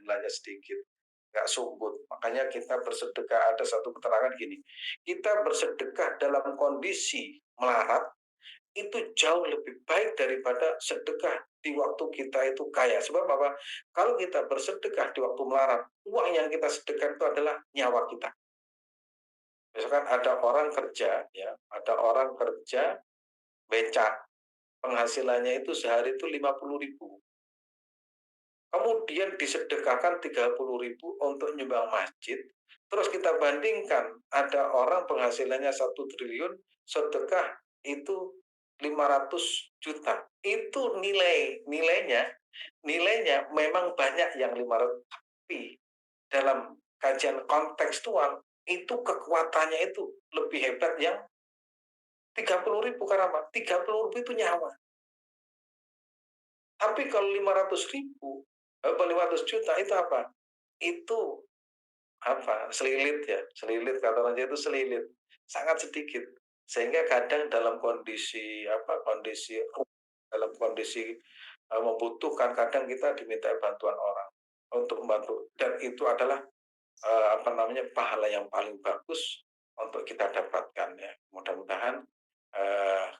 jumlahnya sedikit, nggak sumbut. Makanya kita bersedekah, ada satu keterangan gini, kita bersedekah dalam kondisi melarat itu jauh lebih baik daripada sedekah di waktu kita itu kaya. Sebab apa? Kalau kita bersedekah di waktu melarat, uang yang kita sedekah itu adalah nyawa kita. Misalkan ada orang kerja, ya, ada orang kerja becak, penghasilannya itu sehari itu 50.000. Kemudian disedekahkan 30.000 untuk nyumbang masjid. Terus kita bandingkan, ada orang penghasilannya 1 triliun, sedekah itu 500 juta. Itu nilainya memang banyak yang 500, tapi dalam kajian kontekstual itu kekuatannya itu lebih hebat yang 30.000 karena apa? 30.000 itu nyawa. Tapi kalau 500.000, 500 juta itu apa? Itu apa? Selilit ya, selilit kata orang Jawa itu selilit, sangat sedikit. Sehingga kadang dalam kondisi apa? Dalam kondisi membutuhkan, kadang kita diminta bantuan orang untuk membantu, dan itu adalah apa namanya, pahala yang paling bagus untuk kita dapatkan ya. Mudah-mudahan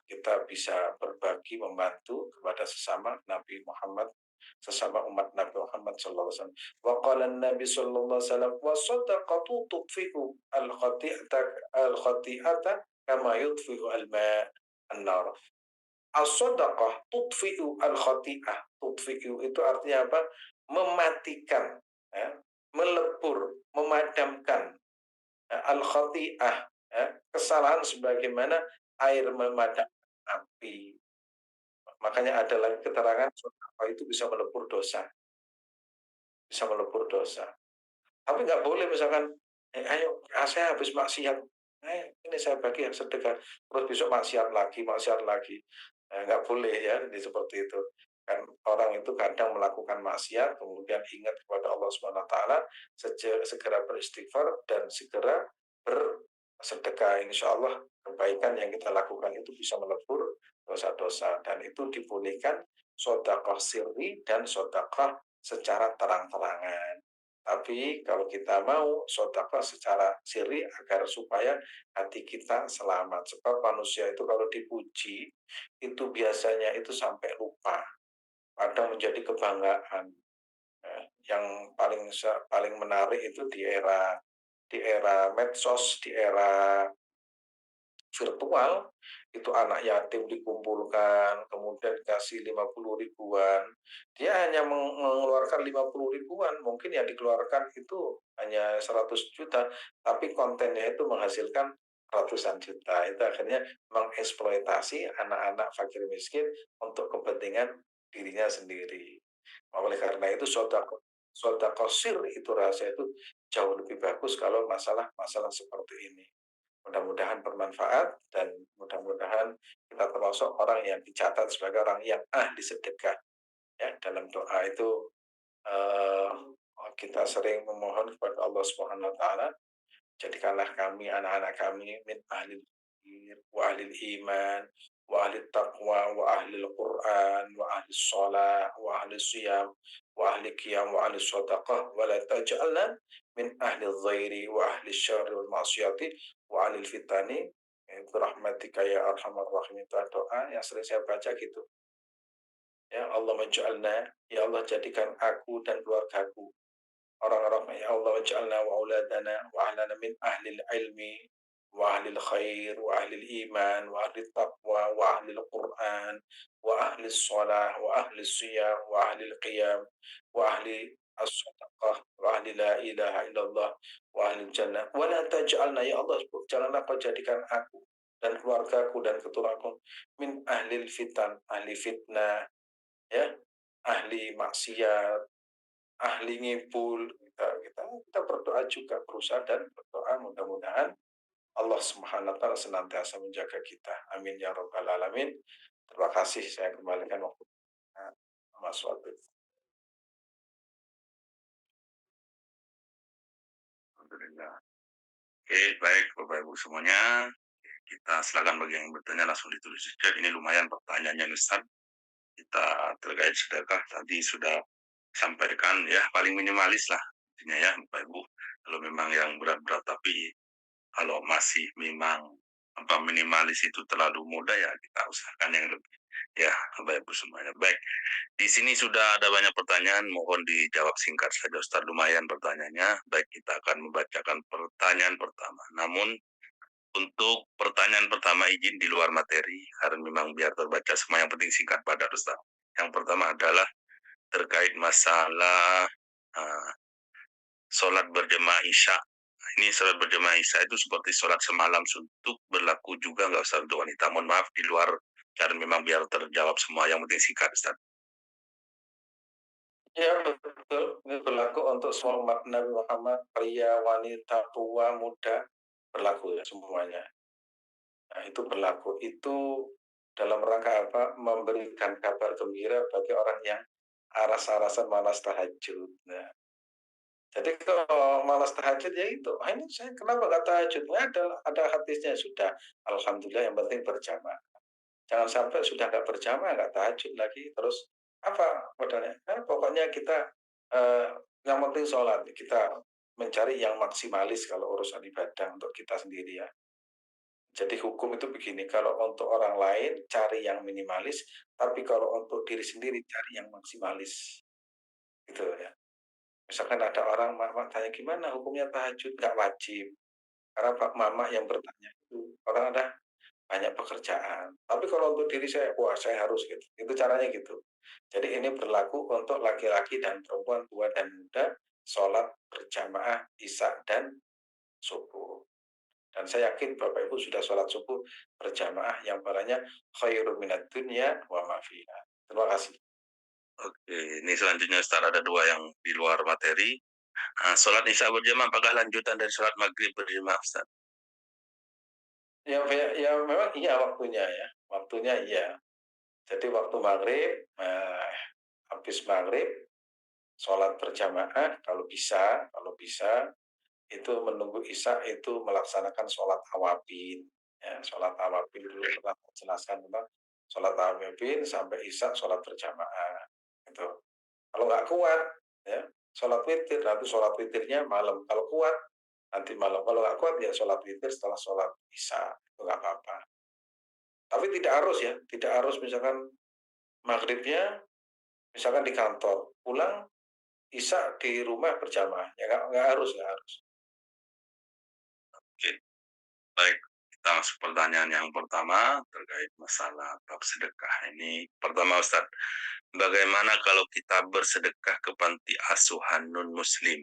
kita bisa berbagi, membantu kepada sesama Nabi Muhammad, sesama umat Nabi Muhammad sallallahu alaihi wasallam. Wa qala Nabi sallallahu alaihi wasallam, "Wa shadaqatu tudfi'u al-khati'ata kama yudfi'u al-ma' an-nar." As-shadaqah tudfi'u al-khati'ah. Tudfi'u itu artinya apa? Mematikan, ya, melebur, memadamkan al-khati'ah, ya, kesalahan sebagaimana air memadamkan api. Makanya ada lagi keterangan sedekah itu bisa melebur dosa, bisa melebur dosa. Tapi nggak boleh misalkan, ayo saya habis maksiat, ini saya bagi sedekah, terus besok maksiat lagi. Nggak boleh ya, ini seperti itu. Kan orang itu kadang melakukan maksiat, kemudian ingat kepada Allah Subhanahu Wa Taala, segera beristighfar dan segera bersedekah. Insya Allah kebaikan yang kita lakukan itu bisa melebur dosa-dosa, dan itu dibolehkan sedekah sirri dan sedekah secara terang-terangan. Tapi kalau kita mau sedekah secara sirri agar supaya hati kita selamat. Sebab manusia itu kalau dipuji, itu biasanya itu sampai lupa. Kadang menjadi kebanggaan. Yang paling menarik itu di era medsos, di era virtual, itu anak yatim dikumpulkan, kemudian dikasih 50 ribuan. Dia hanya mengeluarkan 50 ribuan, mungkin yang dikeluarkan itu hanya 100 juta, tapi kontennya itu menghasilkan ratusan juta. Itu akhirnya mengeksploitasi anak-anak fakir miskin untuk kepentingan dirinya sendiri. Oleh karena itu sodako sir itu rahasia itu jauh lebih bagus kalau masalah seperti ini. Mudah-mudahan bermanfaat, dan mudah-mudahan kita termasuk orang yang dicatat sebagai orang yang ahli sedekah. Ya, dalam doa itu eh, kita sering memohon kepada Allah Subhanahu Wa Taala, jadikanlah kami, anak-anak kami, min ahli wa ahli iman wa ahli taqwa wa ahli Quran wa ahli shalah wa ahli siyam wa ahli qiyam wa ahli sadaqah wa la taj'alna min ahli ghairi wa ahli syarri wal ma'siyati wa ahli fitani rahmatika ya arhamar rahimin. Itu doa yang sering saya baca gitu. Ya Allah maj'alna, ya Allah jadikan aku dan keluargaku, orang-orang, ya Allah waj'alna wa auladana wa ahlana min ahlil ilmi wa ahlil khair wa ahlil iman wa ahlil taqwa wa ahlil Quran wa ahlil salah wa ahlil siyam wa ahlil qiyam wa ahli as-sadaqah wa ahli la ilaha illallah wa ahlil jannah wa la taj'alna, ya Allah janganlah kau jadikan aku dan keluargaku dan keturunanku min ahlil fitan, ahli fitnah, ya, ahli maksiat, ahli ngipul. Kita berdoa juga, berusaha dan berdoa, mudah-mudahan Allah Subhanahu wa taala senantiasa menjaga kita. Amin ya rabbal alamin. Terima kasih, saya kembalikan waktu Mas Wadid. Alhamdulillah. Oke, baik Bapak Ibu semuanya. Kita silakan bagi yang bertanya langsung ditulis di chat. Ini lumayan pertanyaannya Ustaz. Kita terkait sedekah tadi sudah sampaikan ya paling minimalis lah intinya ya Bapak Ibu. Kalau memang yang berat-berat tapi kalau masih memang minimalis itu terlalu mudah ya kita usahakan yang lebih ya Bapak Ibu semuanya. Baik, di sini sudah ada banyak pertanyaan, mohon dijawab singkat saja Ustaz, lumayan pertanyaannya. Baik, kita akan membacakan pertanyaan pertama. Namun untuk pertanyaan pertama izin di luar materi karena memang biar terbaca semua, yang penting singkat padat Ustaz. Yang pertama adalah terkait masalah uh, sholat berjemaah isya. Ini sholat berjemaah isya itu seperti sholat semalam suntuk, berlaku juga nggak usah untuk wanita. Mohon maaf di luar, karena memang biar terjawab semua. Yang penting singkat, Ustaz. Ya betul, ini berlaku untuk semua umat Nabi Muhammad, pria, wanita, tua, muda, berlaku ya semuanya. Nah, itu berlaku. Itu dalam rangka apa? Memberikan kabar gembira bagi orang yang aras-arasan malas tahajud. Nah, jadi kalau malas tahajud ya itu, ini saya kenapa nggak tahajud? Nggak ada hadisnya sudah. Alhamdulillah yang penting berjamaah. Jangan sampai sudah nggak berjamaah, nggak tahajud lagi, terus apa modalnya? Nah, pokoknya kita eh, yang penting sholat. Kita mencari yang maksimalis kalau urusan ibadah untuk kita sendiri ya. Jadi hukum itu begini, kalau untuk orang lain cari yang minimalis, tapi kalau untuk diri sendiri cari yang maksimalis, gitu ya. Misalkan ada orang mama tanya gimana hukumnya tahajud, nggak wajib. Karena Pak Mama yang bertanya itu orang ada banyak pekerjaan. Tapi kalau untuk diri saya, wah saya harus gitu. Itu caranya gitu. Jadi ini berlaku untuk laki-laki dan perempuan, tua dan muda, sholat berjamaah isya dan subuh. Dan saya yakin Bapak Ibu sudah sholat subuh berjamaah yang palanya khairu minat dunya wa ma fiha. Terima kasih. Oke, ini selanjutnya Ustaz ada dua yang di luar materi. Sholat isya berjamaah apakah lanjutan dari sholat maghrib berjamaah Ustaz? Ya memang iya waktunya ya. Waktunya iya. Jadi waktu maghrib, habis maghrib, sholat berjamaah kalau bisa itu menunggu isya itu melaksanakan sholat awabin. Ya, sholat awabin dulu pernah jelaskan tentang sholat awabin sampai isya sholat berjamaah. Itu. Kalau nggak kuat, ya sholat witir, nanti sholat witirnya malam. Kalau kuat, nanti malam. Kalau nggak kuat, ya sholat witir setelah sholat isya. Itu nggak apa-apa. Tapi tidak harus ya, tidak harus misalkan maghribnya, misalkan di kantor, pulang isya di rumah berjamaah. Ya nggak harus, nggak harus. Oke, baik. Kita masuk pertanyaan yang pertama terkait masalah bab sedekah. Ini pertama Ustaz, bagaimana kalau kita bersedekah ke panti asuhan non-muslim?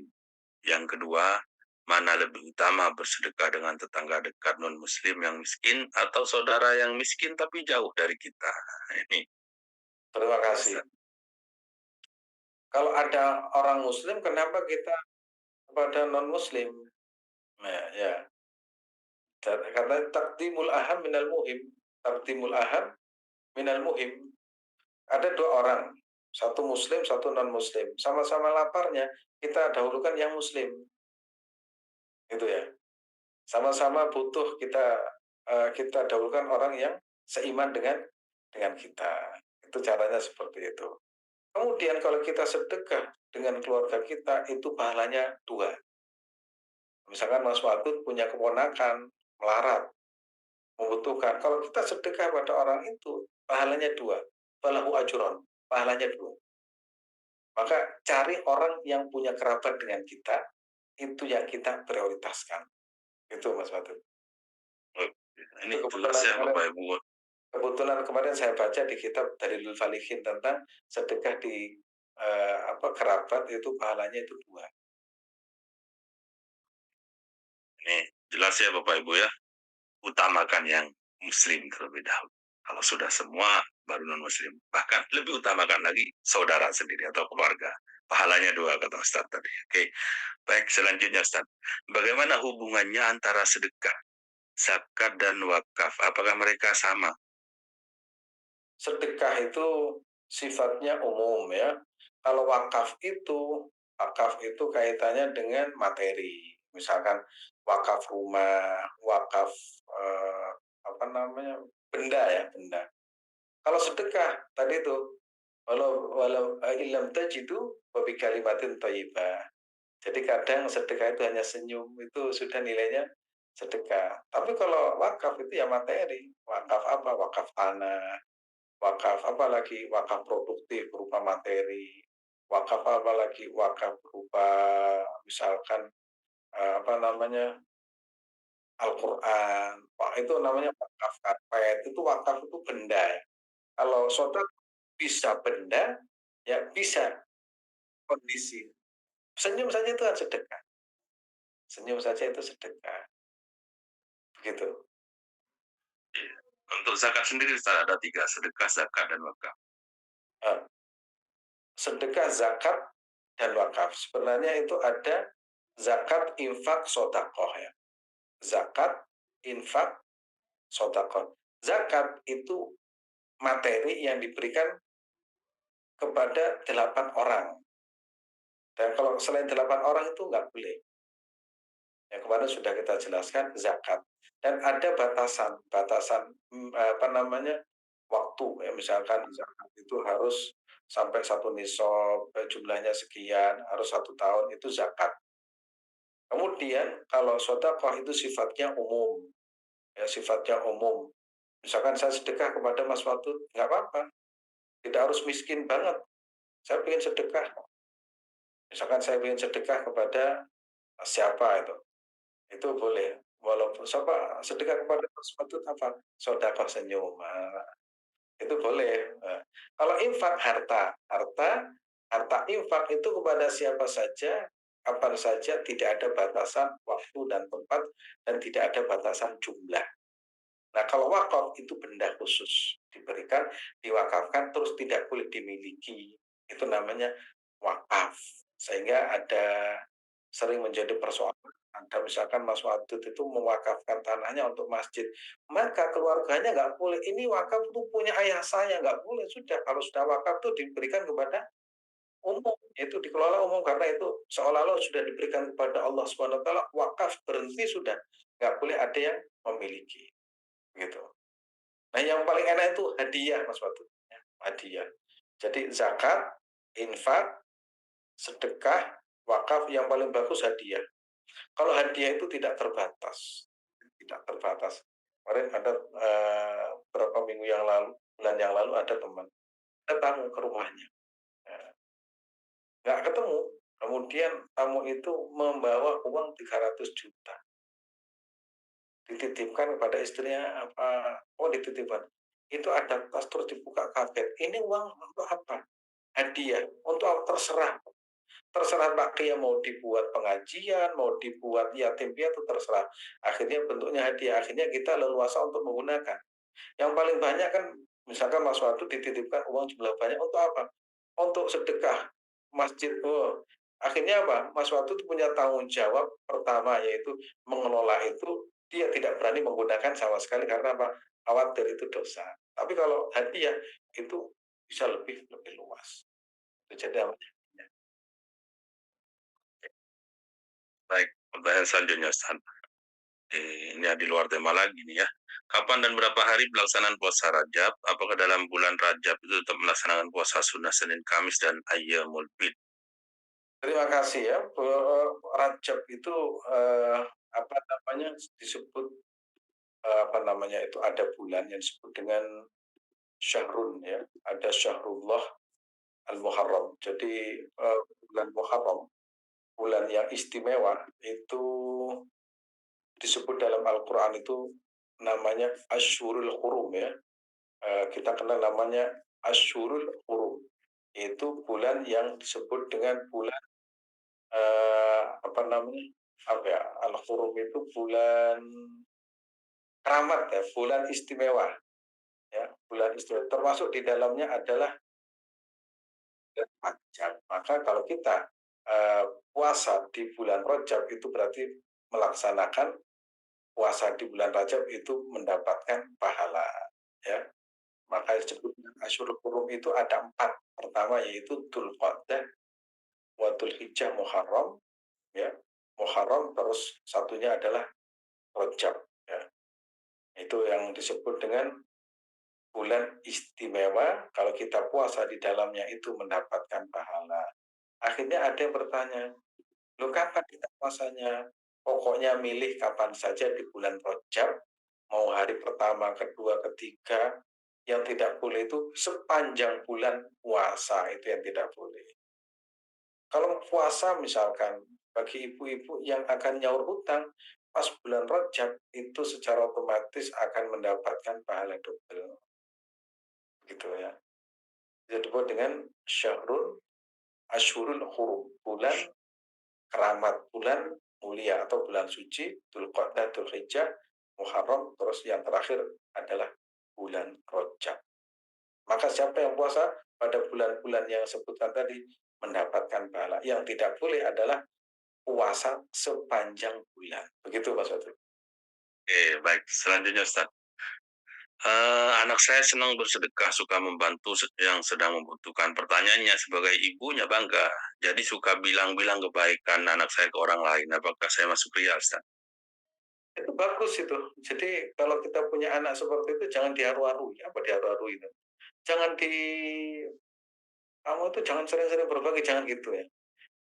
Yang kedua, mana lebih utama bersedekah dengan tetangga dekat non-muslim yang miskin atau saudara yang miskin tapi jauh dari kita? Ini Terima ya, kasih. Ustaz. Kalau ada orang muslim, kenapa kita kepada non-muslim? Nah, ya. Karena takdimul aham minal muhim. Takdimul aham minal muhim. Ada dua orang, satu muslim, satu non-muslim. Sama-sama laparnya, kita dahulukan yang muslim. Gitu ya. Sama-sama butuh kita dahulukan orang yang seiman dengan kita. Itu caranya seperti itu. Kemudian kalau kita sedekah dengan keluarga kita, itu pahalanya dua. Misalkan Mas Wadud punya keponakan, melarat, membutuhkan. Kalau kita sedekah pada orang itu, pahalanya dua. Falahu ajron, pahalanya dua. Maka cari orang yang punya kerabat dengan kita, itu yang kita prioritaskan. Itu Mas Wadud. Ini Itu jelas ya Bapak Ibu. kebetulan kemarin saya baca di kitab Dalilul Falihin tentang sedekah di kerabat itu pahalanya itu dua. Ini jelas ya Bapak Ibu ya. Utamakan yang muslim terlebih dahulu. Kalau sudah semua baru non muslim. Bahkan lebih utamakan lagi saudara sendiri atau keluarga. Pahalanya dua kata Ustaz tadi. Oke, baik selanjutnya Ustaz. Bagaimana hubungannya antara sedekah, zakat dan wakaf? Apakah mereka sama? Sedekah itu sifatnya umum ya. Kalau wakaf itu kaitannya dengan materi. Misalkan wakaf rumah, wakaf eh, apa namanya benda ya benda. Kalau sedekah tadi itu walau walau illam tajidu wa bi kalimatin thayyibah. Jadi kadang sedekah itu hanya senyum, itu sudah nilainya sedekah. Tapi kalau wakaf itu ya materi. Wakaf apa? Wakaf tanah, wakaf apa lagi? Wakaf produktif berupa materi. Wakaf apa lagi? Wakaf berupa misalkan apa namanya? Al-Qur'an. Wah, itu namanya wakaf karpet. Itu wakaf itu benda ya. Kalau sedekah bisa benda, ya bisa kondisi. Senyum saja itu kan sedekah. Senyum saja itu sedekah. Begitu. Iya. Untuk zakat sendiri Ustaz ada 3, sedekah, zakat, dan wakaf. Eh, Sedekah, zakat, dan wakaf. Sebenarnya itu ada zakat, infak, sodakoh ya. Zakat, infak, sodakoh. Zakat itu materi yang diberikan kepada 8 orang. Dan kalau selain 8 orang itu nggak boleh. Yang kemarin sudah kita jelaskan zakat. Dan ada batasan, apa namanya, waktu ya, misalkan zakat itu harus sampai 1 nisab, jumlahnya sekian, harus 1 tahun, itu zakat. Kemudian kalau sedekah itu sifatnya umum, ya sifatnya umum. Misalkan saya sedekah kepada Mas Wadud, nggak apa-apa, tidak harus miskin banget. Saya ingin sedekah, misalkan saya ingin sedekah kepada siapa itu boleh. Walaupun siapa sedekah kepada Mas Wadud apa? Sedekah senyum. Itu boleh. Kalau infak harta, harta infak itu kepada siapa saja, kapan saja, tidak ada batasan waktu dan tempat, dan tidak ada batasan jumlah. Nah, kalau wakaf itu benda khusus diberikan, diwakafkan, terus tidak boleh dimiliki. Itu namanya wakaf. Sehingga ada sering menjadi persoalan. Ada misalkan Mas Wadud itu mewakafkan tanahnya untuk masjid, maka keluarganya nggak boleh. Ini wakaf itu punya ayah saya, nggak boleh. Sudah, kalau sudah wakaf itu diberikan kepada umum, itu dikelola umum karena itu seolah-olah sudah diberikan kepada Allah Subhanahu Wa Taala. Wakaf berhenti sudah, nggak boleh ada yang memiliki. Gitu. Nah, yang paling enak itu hadiah, Mas Watu. Ya, hadiah. Jadi zakat, infak, sedekah, wakaf, yang paling bagus hadiah. Kalau hadiah itu tidak terbatas, tidak terbatas. Kemarin ada beberapa minggu yang lalu, bulan yang lalu ada teman datang ke rumahnya, nggak ketemu. Kemudian tamu itu membawa uang 300 juta, dititipkan kepada istrinya apa? Oh, dititipkan. Itu ada tas terus dibuka kaget. Ini uang untuk apa? Hadiah. Untuk apa? Terserah. Terserah pakai yang mau dibuat pengajian, mau dibuat yatim piatu, terserah. Akhirnya bentuknya hadiah. Akhirnya kita leluasa untuk menggunakan. Yang paling banyak kan, misalkan Mas Wadu dititipkan uang jumlah banyak untuk apa? Untuk sedekah masjid. Oh. Akhirnya apa? Mas Wadu punya tanggung jawab pertama, yaitu mengelola itu. Dia tidak berani menggunakan sama sekali karena apa? Khawatir itu dosa. Tapi kalau hadiah itu bisa lebih lebih luas. Jadi apa? Baik, pertanyaan selanjutnya Ustaz. Ini di luar tema lagi nih ya. Kapan dan berapa hari pelaksanaan puasa Rajab? Apakah dalam bulan Rajab itu tetap melaksanakan puasa sunnah Senin, Kamis, dan Ayyamul Bid? Terima kasih ya. Rajab itu apa namanya disebut apa namanya itu ada bulan yang disebut dengan Syahrun ya. Ada Syahrullah Al-Muharram. Jadi bulan Muharram, bulan yang istimewa itu disebut dalam Al-Qur'an itu namanya Asyhurul Hurum ya. Kita kenal namanya Asyhurul Hurum. Itu bulan yang disebut dengan bulan apa namanya? Apa ya? Al-Hurum itu bulan keramat ya, bulan istimewa ya, bulan istimewa. Termasuk di dalamnya adalah bulan Rajab. Maka kalau kita puasa di bulan Rajab itu berarti melaksanakan puasa di bulan Rajab itu mendapatkan pahala ya. Maka disebut Asyurul Hurum itu ada 4. Pertama yaitu Dzulqa'dah, wa Dzulhijjah, Muharram ya. Muharram, terus satunya adalah Rajab ya. Itu yang disebut dengan bulan istimewa, kalau kita puasa di dalamnya itu mendapatkan pahala. Akhirnya ada yang bertanya, "Loh kapan kita puasanya? Pokoknya milih kapan saja di bulan Rajab, mau hari pertama, kedua, ketiga, yang tidak boleh itu sepanjang bulan puasa, itu yang tidak boleh." Kalau puasa misalkan, bagi ibu-ibu yang akan nyaur hutang, pas bulan Rajab itu secara otomatis akan mendapatkan pahala double, gitu ya. Disebut dengan syahrul Asyhurul Hurum, bulan keramat, bulan mulia atau bulan suci, Dzulqa'dah, Dzulhijjah, Muharram, terus yang terakhir adalah bulan Rajab. Maka siapa yang puasa pada bulan-bulan yang sebutkan tadi mendapatkan pahala. Yang tidak boleh adalah puasa sepanjang bulan. Begitu Mas Watu. Oke, baik. Selanjutnya Ustaz. Anak saya senang bersedekah, suka membantu yang sedang membutuhkan. Pertanyaannya, sebagai ibunya bangga, jadi suka bilang-bilang kebaikan anak saya ke orang lain. Apakah saya masuk ria, Ustaz? Itu bagus itu. Jadi kalau kita punya anak seperti itu jangan diharu-harui. Apa diharu-harui itu? Jangan di kamu itu jangan sering-sering berbagi, jangan gitu ya.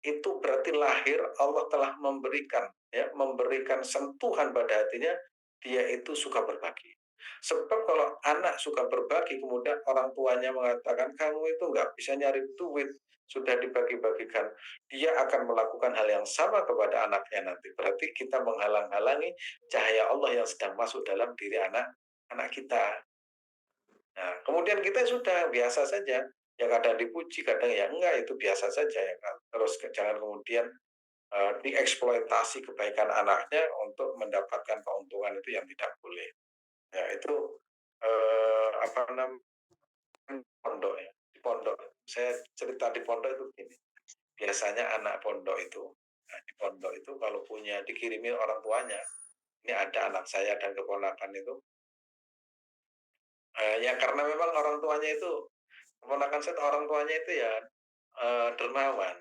Itu berarti lahir Allah telah memberikan sentuhan pada hatinya, dia itu suka berbagi. Sebab kalau anak suka berbagi kemudian orang tuanya mengatakan kamu itu nggak bisa nyari duit, sudah dibagi-bagikan, dia akan melakukan hal yang sama kepada anaknya nanti. Berarti kita menghalang-halangi cahaya Allah yang sedang masuk dalam diri anak kita. Nah, kemudian kita sudah biasa saja, ya kadang dipuji, kadang ya enggak, itu biasa saja ya kan. Terus jangan kemudian dieksploitasi kebaikan anaknya untuk mendapatkan keuntungan, itu yang tidak boleh. Ya itu apa namanya, pondok ya, di pondok. Saya cerita di pondok itu gini. Biasanya anak pondok itu, nah, di pondok itu kalau punya dikirimin orang tuanya, ini ada anak saya dan keponakan itu, ya karena memang orang tuanya itu, keponakan saya orang tuanya itu ya dermawan.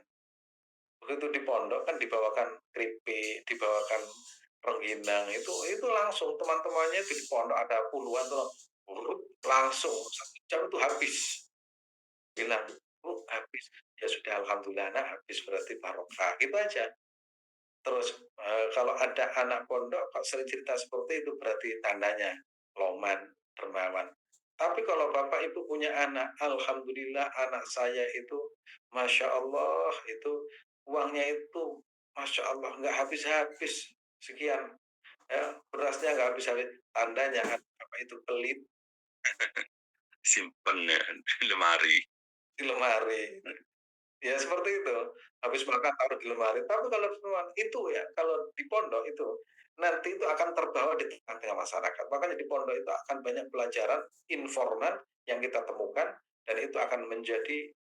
Begitu di pondok kan dibawakan keripik, dibawakan rengginang, itu langsung teman-temannya di pondok ada puluhan tuh, langsung 1 jam itu habis. Bilang, "Bu, habis." Ya sudah alhamdulillah nak habis berarti barokah, gitu aja. Terus, kalau ada anak pondok kok sering cerita seperti itu berarti tandanya loman, dermawan. Tapi kalau Bapak Ibu punya anak, alhamdulillah anak saya itu Masya Allah itu uangnya itu Masya Allah nggak habis-habis, sekian, ya, berasnya nggak habis-habis, tandanya anak Bapak itu pelit Simpen ya di lemari. di lemari. Ya seperti itu, habis makan taruh di lemari. Tapi kalau itu ya, kalau di pondok itu, nanti itu akan terbawa di tengah-tengah masyarakat. Makanya di pondok itu akan banyak pelajaran informal yang kita temukan dan itu akan menjadi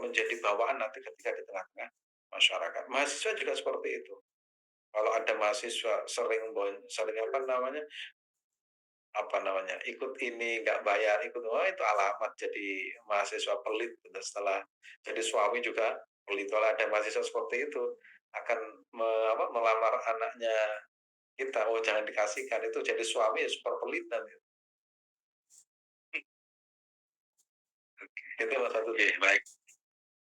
menjadi bawaan nanti ketika di tengah-tengah masyarakat. Mahasiswa juga seperti itu. Kalau ada mahasiswa sering ikut ini nggak bayar, ikut itu alamat jadi mahasiswa pelit gitu. Setelah jadi suami juga pelit. Kalau ada mahasiswa seperti itu akan melamar anaknya kita, oh jangan dikasihkan, itu jadi suami ya super pelit nanti. Itu Mas satu. Oke, baik.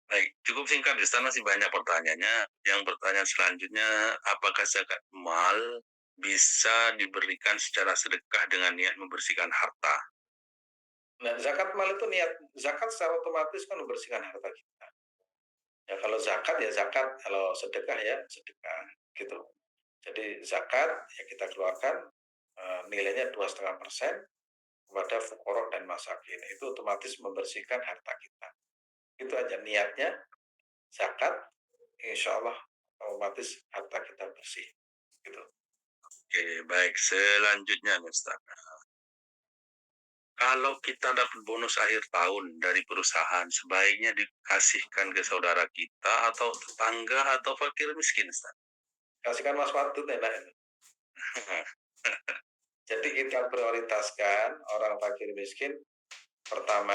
Baik, cukup singkat, Ustaz, masih banyak pertanyaannya. Yang pertanyaan selanjutnya, apakah zakat mal bisa diberikan secara sedekah dengan niat membersihkan harta? Nah, zakat mal itu niat zakat secara otomatis kan membersihkan harta kita. Ya kalau zakat ya zakat, kalau sedekah ya sedekah gitu. Jadi zakat ya kita keluarkan nilainya 2,5% kepada fuqara dan masakin. Itu otomatis membersihkan harta kita. Itu aja niatnya zakat, insya Allah otomatis harta kita bersih. Gitu. Oke, baik. Selanjutnya, Ustaz. Kalau kita dapat bonus akhir tahun dari perusahaan, sebaiknya dikasihkan ke saudara kita atau tetangga atau fakir miskin, Ustaz? Kasihkan Mas Wadud enak itu. Jadi kita prioritaskan orang fakir miskin. Pertama,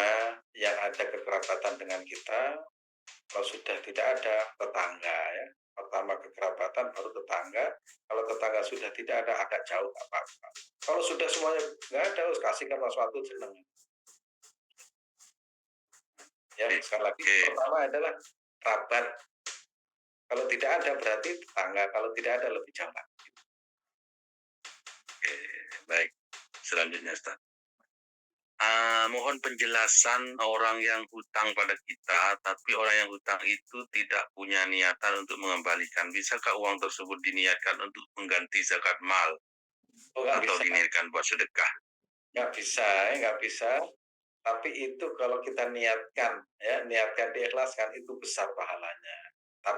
yang ada kekerabatan dengan kita. Kalau sudah tidak ada, tetangga ya. Pertama kekerabatan, baru tetangga. Kalau tetangga sudah tidak ada, agak jauh, apa-apa. Kalau sudah semuanya nggak ada, harus kasihkan sesuatu, senang. Ya, sekali lagi pertama adalah kerabat. Kalau tidak ada berarti tetangga, kalau tidak ada lebih jauh lagi. Oke, baik. Selanjutnya, Ustaz. Mohon penjelasan orang yang hutang pada kita, tapi orang yang hutang itu tidak punya niatan untuk mengembalikan. Bisakah uang tersebut diniatkan untuk mengganti zakat mal Oh, nggak atau bisa, diniatkan buat sedekah? nggak bisa. Tapi itu kalau kita niatkan, ya, niatkan diikhlaskan itu besar pahalanya. Tapi